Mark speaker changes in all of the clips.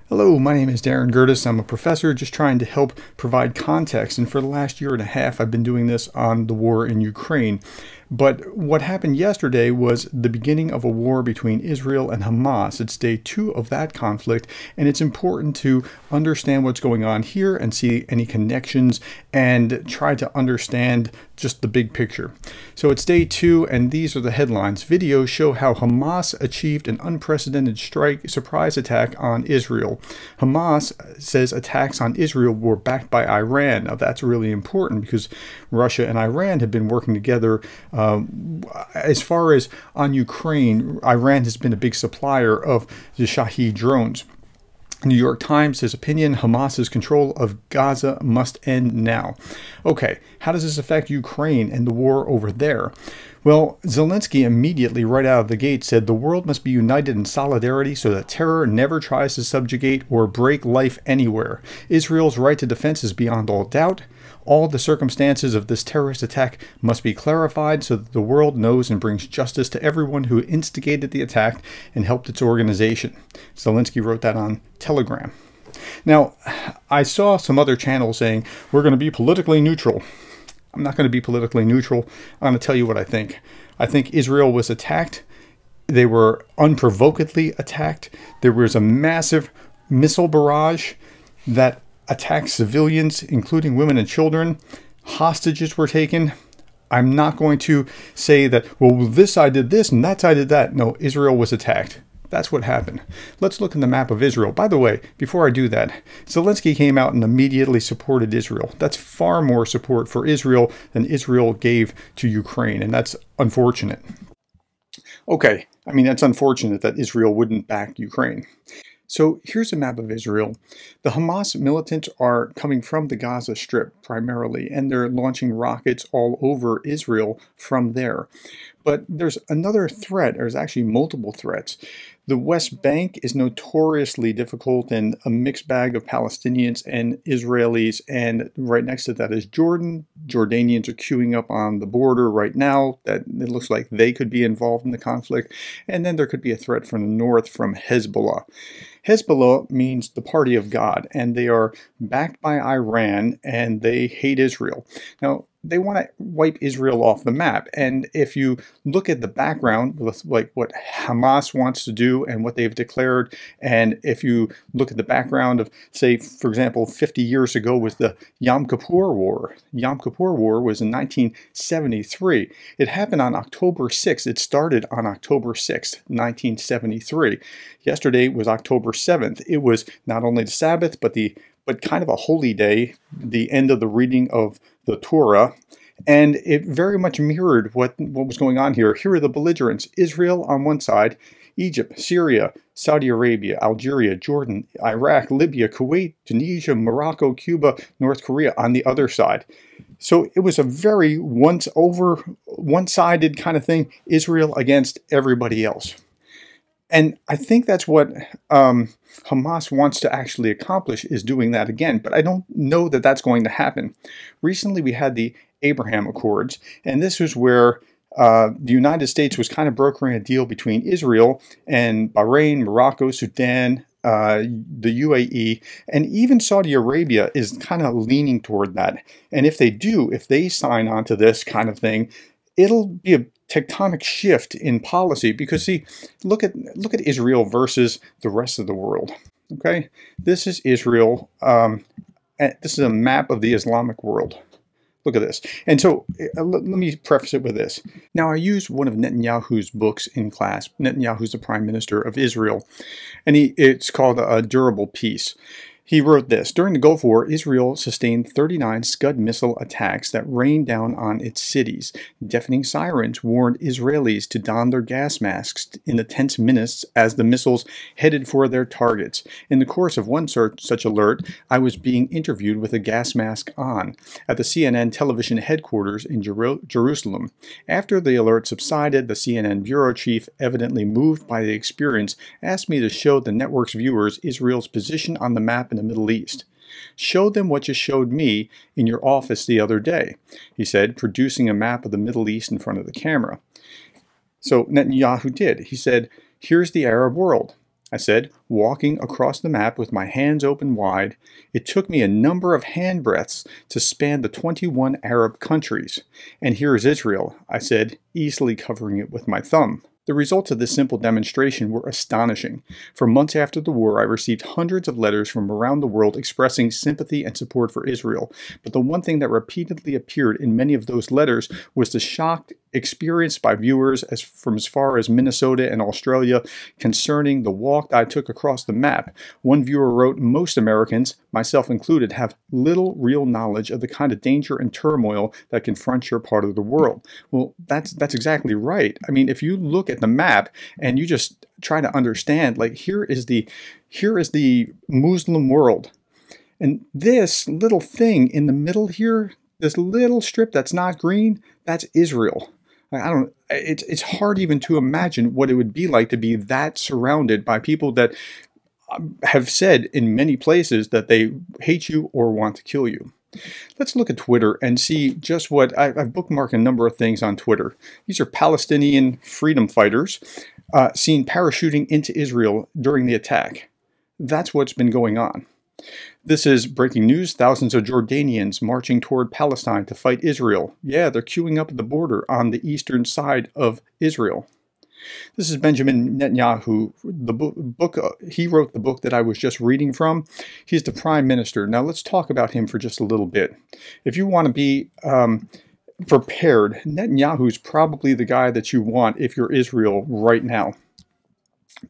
Speaker 1: Hello, my name is Darren Gertis. I'm a professor just trying to help provide context, and for the last year and a half I've been doing this on the war in Ukraine. But what happened yesterday was the beginning of a war between Israel and Hamas. It's day 2 of that conflict, and it's important to understand what's going on here and see any connections and try to understand just the big picture. So it's day 2, and these are the headlines. Videos show how Hamas achieved an unprecedented surprise attack on Israel. Hamas says attacks on Israel were backed by Iran. Now that's really important because Russia and Iran have been working together. As far as on Ukraine, Iran has been a big supplier of the Shahed drones. New York Times, his opinion, Hamas's control of Gaza must end now. Okay, how does this affect Ukraine and the war over there? Well, Zelensky immediately, right out of the gate, said the world must be united in solidarity so that terror never tries to subjugate or break life anywhere. Israel's right to defense is beyond all doubt. All the circumstances of this terrorist attack must be clarified so that the world knows and brings justice to everyone who instigated the attack and helped its organization. Zelensky wrote that on Telegram. Now, I saw some other channels saying, we're going to be politically neutral. I'm not going to be politically neutral. I'm going to tell you what I think. I think Israel was attacked. They were unprovokedly attacked. There was a massive missile barrage that attacked civilians, including women and children. Hostages were taken. I'm not going to say that, well, this side did this and that side did that. No, Israel was attacked. That's what happened. Let's look at the map of Israel. By the way, before I do that, Zelensky came out and immediately supported Israel. That's far more support for Israel than Israel gave to Ukraine, and that's unfortunate. Okay, I mean, that's unfortunate that Israel wouldn't back Ukraine. So here's a map of Israel. The Hamas militants are coming from the Gaza Strip primarily, and they're launching rockets all over Israel from there. But there's another threat. There's actually multiple threats. The West Bank is notoriously difficult and a mixed bag of Palestinians and Israelis, and right next to that is Jordan. Jordanians are queuing up on the border right now. That it looks like they could be involved in the conflict. And then there could be a threat from the north from Hezbollah. Hezbollah means the party of God, and they are backed by Iran, and they hate Israel. Now, they want to wipe Israel off the map. And if you look at the background, like what Hamas wants to do and what they've declared, and if you look at the background of, say, for example, 50 years ago was the Yom Kippur War. Yom Kippur War was in 1973. It happened on October 6th. It started on October 6th, 1973. Yesterday was October 7th. It was not only the Sabbath, but kind of a holy day, the end of the reading of the Torah, and it very much mirrored what was going on here. Here are the belligerents: Israel on one side, Egypt, Syria, Saudi Arabia, Algeria, Jordan, Iraq, Libya, Kuwait, Tunisia, Morocco, Cuba, North Korea on the other side. So it was a very one-sided kind of thing, Israel against everybody else. And I think that's what Hamas wants to actually accomplish, is doing that again. But I don't know that that's going to happen. Recently, we had the Abraham Accords, and this was where the United States was kind of brokering a deal between Israel and Bahrain, Morocco, Sudan, the UAE, and even Saudi Arabia is kind of leaning toward that. And if they sign on to this kind of thing, it'll be a tectonic shift in policy, because see, look at Israel versus the rest of the world. Okay, this is Israel. This is a map of the Islamic world. Look at this. And so let me preface it with this. Now, I used one of Netanyahu's books in class. Netanyahu's the prime minister of Israel, and it's called A Durable Peace. He wrote this: during the Gulf War, Israel sustained 39 Scud missile attacks that rained down on its cities. Deafening sirens warned Israelis to don their gas masks in the tense minutes as the missiles headed for their targets. In the course of one such alert, I was being interviewed with a gas mask on at the CNN television headquarters in Jerusalem. After the alert subsided, the CNN bureau chief, evidently moved by the experience, asked me to show the network's viewers Israel's position on the map in the Middle East. Show them what you showed me in your office the other day, he said, producing a map of the Middle East in front of the camera. So Netanyahu did. He said, here's the Arab world. I said, walking across the map with my hands open wide. It took me a number of handbreadths to span the 21 Arab countries. And here is Israel, I said, easily covering it with my thumb. The results of this simple demonstration were astonishing. For months after the war, I received hundreds of letters from around the world expressing sympathy and support for Israel. But the one thing that repeatedly appeared in many of those letters was the shock experienced by viewers from as far as Minnesota and Australia concerning the walk I took across the map. One viewer wrote, "Most Americans, myself included, have little real knowledge of the kind of danger and turmoil that confronts your part of the world." Well, that's exactly right. I mean, if you look at the map and you just try to understand, like, here is the Muslim world, and this little thing in the middle here, this little strip that's not green, that's Israel. It's hard even to imagine what it would be like to be that surrounded by people that have said in many places that they hate you or want to kill you. Let's look at Twitter and see just what I've bookmarked a number of things on Twitter. These are Palestinian freedom fighters seen parachuting into Israel during the attack. That's what's been going on. This is breaking news. Thousands of Jordanians marching toward Palestine to fight Israel. Yeah, they're queuing up at the border on the eastern side of Israel. This is Benjamin Netanyahu. He wrote the book that I was just reading from. He's the prime minister. Now let's talk about him for just a little bit. If you want to be prepared, Netanyahu is probably the guy that you want if you're Israel right now.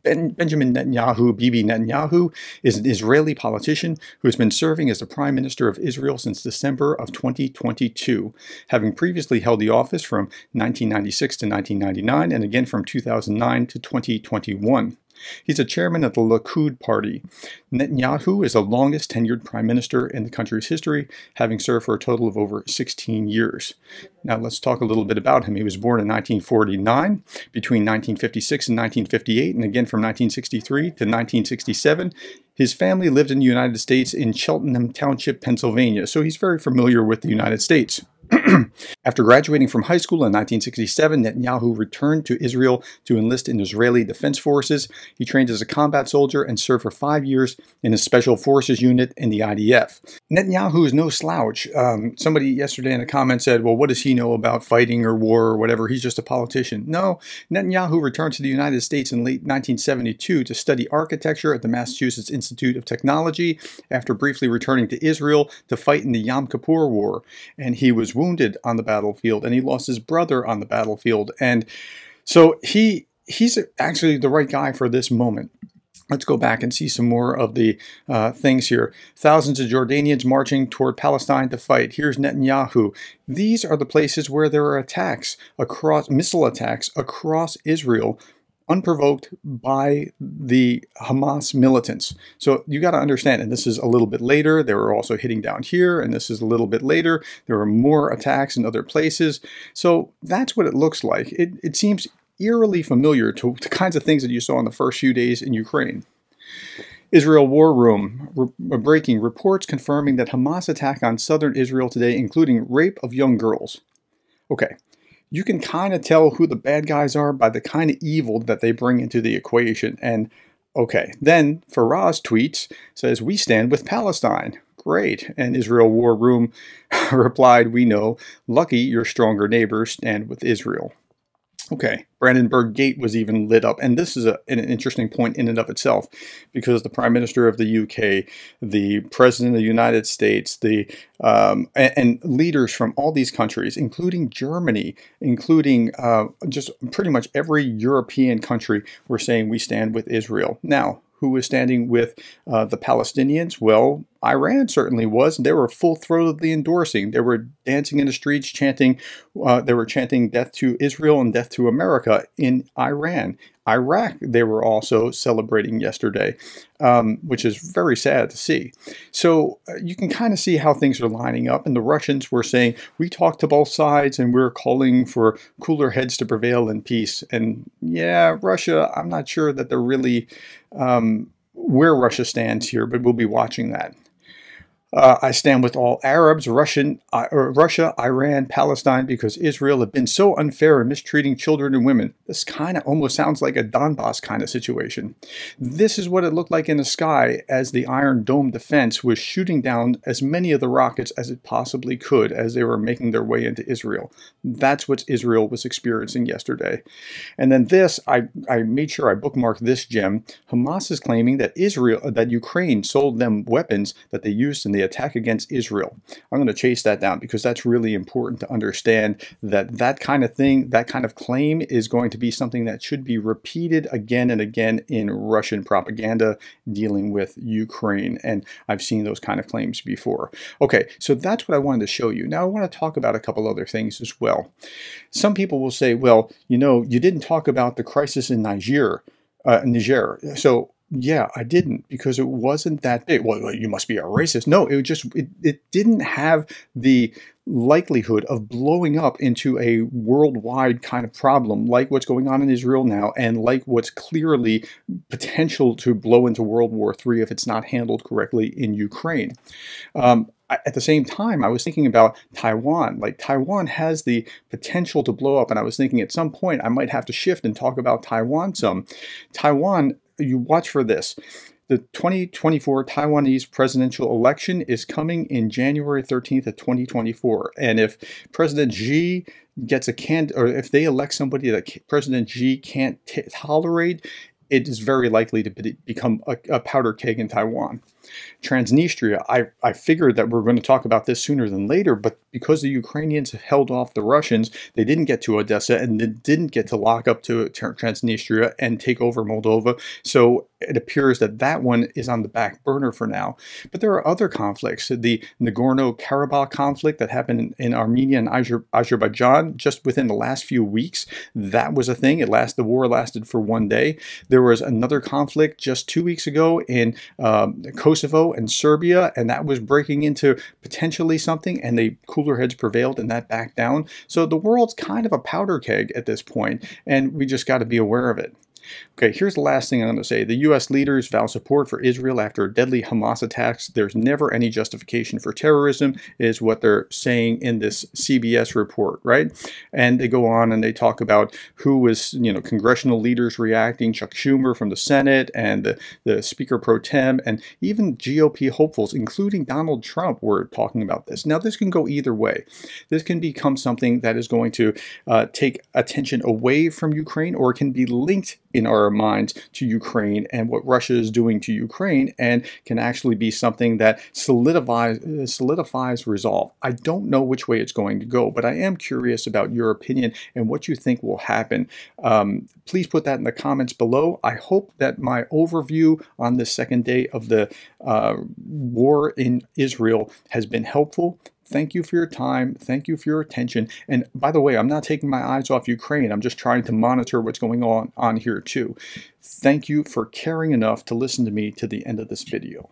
Speaker 1: Benjamin Netanyahu, Bibi Netanyahu, is an Israeli politician who has been serving as the Prime Minister of Israel since December of 2022, having previously held the office from 1996 to 1999 and again from 2009 to 2021. He's a chairman of the Likud party. Netanyahu is the longest tenured prime minister in the country's history, having served for a total of over 16 years. Now let's talk a little bit about him. He was born in 1949, between 1956 and 1958, and again from 1963 to 1967. His family lived in the United States in Cheltenham Township, Pennsylvania, so he's very familiar with the United States. After graduating from high school in 1967, Netanyahu returned to Israel to enlist in Israeli Defense Forces. He trained as a combat soldier and served for 5 years in a Special Forces unit in the IDF. Netanyahu is no slouch. Somebody yesterday in the comments said, well, what does he know about fighting or war or whatever? He's just a politician. No, Netanyahu returned to the United States in late 1972 to study architecture at the Massachusetts Institute of Technology after briefly returning to Israel to fight in the Yom Kippur War. And he was wounded on the battlefield, and he lost his brother on the battlefield. And so he's actually the right guy for this moment. Let's go back and see some more of the things here. Thousands of Jordanians marching toward Palestine to fight. Here's Netanyahu. These are the places where there are attacks, missile attacks across Israel, unprovoked by the Hamas militants. So you got to understand, and this is a little bit later, they were also hitting down here, and this is a little bit later. There were more attacks in other places. So that's what it looks like. It seems eerily familiar to the kinds of things that you saw in the first few days in Ukraine. Israel War Room breaking reports confirming that Hamas attack on southern Israel today, including rape of young girls. Okay. You can kind of tell who the bad guys are by the kind of evil that they bring into the equation. And okay, then Faraz tweets, says, "We stand with Palestine." Great. And Israel War Room replied, "We know. Lucky your stronger neighbors stand with Israel." Okay, Brandenburg Gate was even lit up, and this is an interesting point in and of itself, because the Prime Minister of the UK, the President of the United States, and leaders from all these countries, including Germany, including just pretty much every European country, were saying we stand with Israel. Now, who was standing with the Palestinians? Well, Iran certainly was. They were full-throatedly endorsing. They were dancing in the streets, chanting. They were chanting "Death to Israel" and "Death to America" in Iran. Iraq, they were also celebrating yesterday, which is very sad to see. So you can kind of see how things are lining up. And the Russians were saying, we talked to both sides and we're calling for cooler heads to prevail in peace. And yeah, Russia, I'm not sure that they're really where Russia stands here, but we'll be watching that. I stand with all Arabs, Russia, Iran, Palestine, because Israel have been so unfair in mistreating children and women. This kind of almost sounds like a Donbass kind of situation. This is what it looked like in the sky as the Iron Dome defense was shooting down as many of the rockets as it possibly could as they were making their way into Israel. That's what Israel was experiencing yesterday. And then this, I made sure I bookmarked this gem. Hamas is claiming that Ukraine sold them weapons that they used in the attack against Israel. I'm going to chase that down because that's really important to understand that that kind of thing, that kind of claim is going to be something that should be repeated again and again in Russian propaganda dealing with Ukraine. And I've seen those kind of claims before. Okay, so that's what I wanted to show you. Now I want to talk about a couple other things as well. Some people will say, well, you know, you didn't talk about the crisis in Niger. So yeah, I didn't because it wasn't that big. Well, you must be a racist. No, it didn't have the likelihood of blowing up into a worldwide kind of problem like what's going on in Israel now and like what's clearly potential to blow into World War III if it's not handled correctly in Ukraine. At the same time, I was thinking about Taiwan. Like, Taiwan has the potential to blow up, and I was thinking at some point I might have to shift and talk about Taiwan some. Taiwan, you watch for this. The 2024 Taiwanese presidential election is coming in January 13th of 2024. And if President Xi gets or if they elect somebody that President Xi can't tolerate, it is very likely to become a powder keg in Taiwan. Transnistria, I figured that we're going to talk about this sooner than later, but because the Ukrainians have held off the Russians, they didn't get to Odessa and they didn't get to lock up to Transnistria and take over Moldova. So it appears that that one is on the back burner for now. But there are other conflicts. The Nagorno-Karabakh conflict that happened in Armenia and Azerbaijan just within the last few weeks, that was a thing. The war lasted for one day. There was another conflict just 2 weeks ago in Kosovo and Serbia, and that was breaking into potentially something, and the cooler heads prevailed and that backed down. So the world's kind of a powder keg at this point, and we just got to be aware of it. Okay, here's the last thing I'm going to say. The U.S. leaders vow support for Israel after deadly Hamas attacks. There's never any justification for terrorism, is what they're saying in this CBS report, right? And they go on and they talk about who was, congressional leaders reacting, Chuck Schumer from the Senate and the Speaker pro tem, and even GOP hopefuls, including Donald Trump, were talking about this. Now, this can go either way. This can become something that is going to take attention away from Ukraine, or it can be linked in our minds to Ukraine and what Russia is doing to Ukraine, and can actually be something that solidifies resolve. I don't know which way it's going to go, but I am curious about your opinion and what you think will happen. Please put that in the comments below. I hope that my overview on the second day of the war in Israel has been helpful. Thank you for your time. Thank you for your attention. And by the way, I'm not taking my eyes off Ukraine. I'm just trying to monitor what's going on here too. Thank you for caring enough to listen to me to the end of this video.